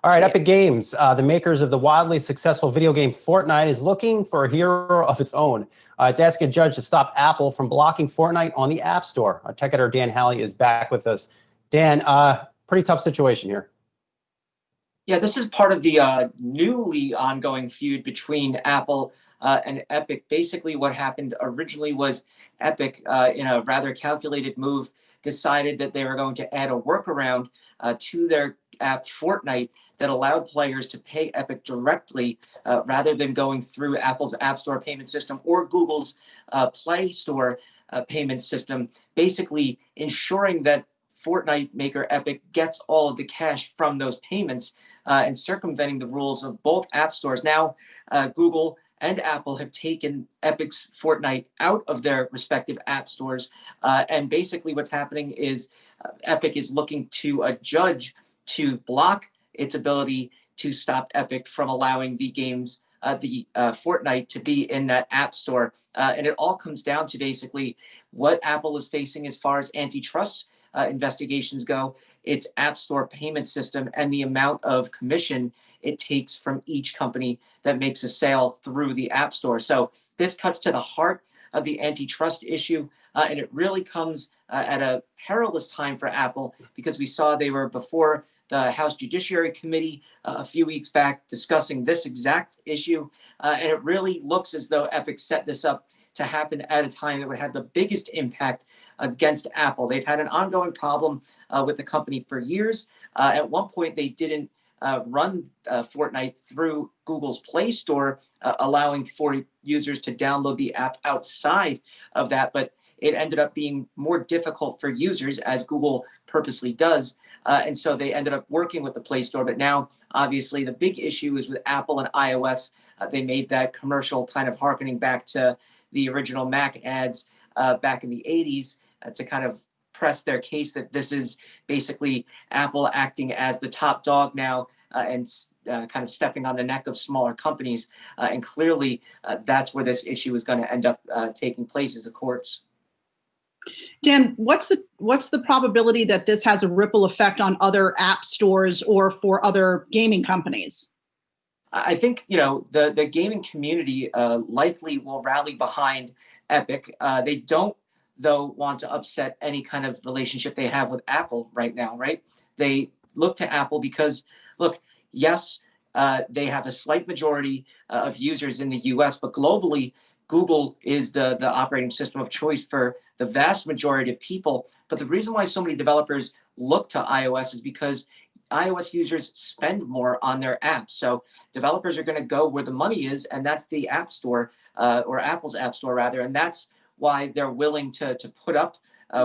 All right, Epic Games, the makers of the wildly successful video game Fortnite, is looking for a hero of its own. It's asking a judge to stop Apple from blocking Fortnite on the App Store. Our tech editor Dan Howley is back with us. Dan, pretty tough situation here. Yeah, this is part of the newly ongoing feud between Apple and Epic. Basically, what happened originally was Epic, in a rather calculated move, decided that they were going to add a workaround to their app Fortnite that allowed players to pay Epic directly rather than going through Apple's App Store payment system or Google's Play Store payment system, basically ensuring that Fortnite maker Epic gets all of the cash from those payments and circumventing the rules of both app stores. Now, Google and Apple have taken Epic's Fortnite out of their respective app stores. And basically what's happening is Epic is looking to a judge to block its ability to stop Epic from allowing the games, Fortnite, to be in that app store. And it all comes down to basically what Apple is facing as far as antitrust investigations go, its app store payment system, and the amount of commission it takes from each company that makes a sale through the app store. So this cuts to the heart of the antitrust issue, and it really comes at a perilous time for Apple, because we saw they were before the House Judiciary Committee a few weeks back discussing this exact issue, and it really looks as though Epic set this up to happen at a time that would have the biggest impact against Apple. They've had an ongoing problem with the company for years. At one point, they didn't run Fortnite through Google's Play Store, allowing for users to download the app outside of that, but it ended up being more difficult for users, as Google purposely does. And so they ended up working with the Play Store. But now, obviously, the big issue is with Apple and iOS. They made that commercial kind of harkening back to the original Mac ads back in the 80s to kind of press their case that this is basically Apple acting as the top dog now and kind of stepping on the neck of smaller companies. And clearly, that's where this issue is going to end up taking place, is the courts. Dan, what's the probability that this has a ripple effect on other app stores or for other gaming companies? I think, the gaming community likely will rally behind Epic. They don't, though, want to upset any kind of relationship they have with Apple right now, right? They look to Apple because, look, yes, they have a slight majority of users in the US, but globally, Google is the operating system of choice for the vast majority of people. But the reason why so many developers look to iOS is because iOS users spend more on their apps. So developers are going to go where the money is, and that's the App Store, or Apple's App Store, rather. And that's why they're willing to put up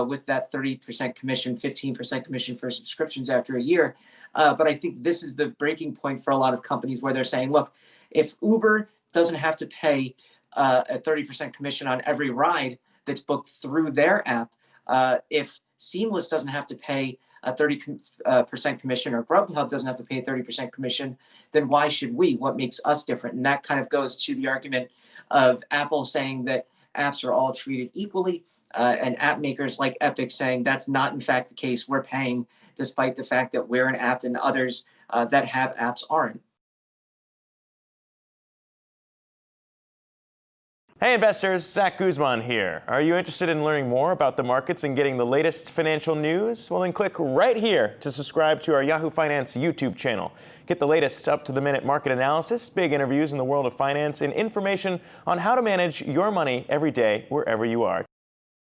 with that 30% commission, 15% commission for subscriptions after a year. But I think this is the breaking point for a lot of companies, where they're saying, look, if Uber doesn't have to pay a 30% commission on every ride that's booked through their app, if Seamless doesn't have to pay a 30% commission, or Grubhub doesn't have to pay a 30% commission, then why should we? What makes us different? And that kind of goes to the argument of Apple saying that apps are all treated equally, and app makers like Epic saying that's not in fact the case. We're paying despite the fact that we're an app and others that have apps aren't. Hey investors, Zach Guzman here. Are you interested in learning more about the markets and getting the latest financial news? Well, then click right here to subscribe to our Yahoo Finance YouTube channel. Get the latest up-to-the-minute market analysis, big interviews in the world of finance, and information on how to manage your money every day wherever you are.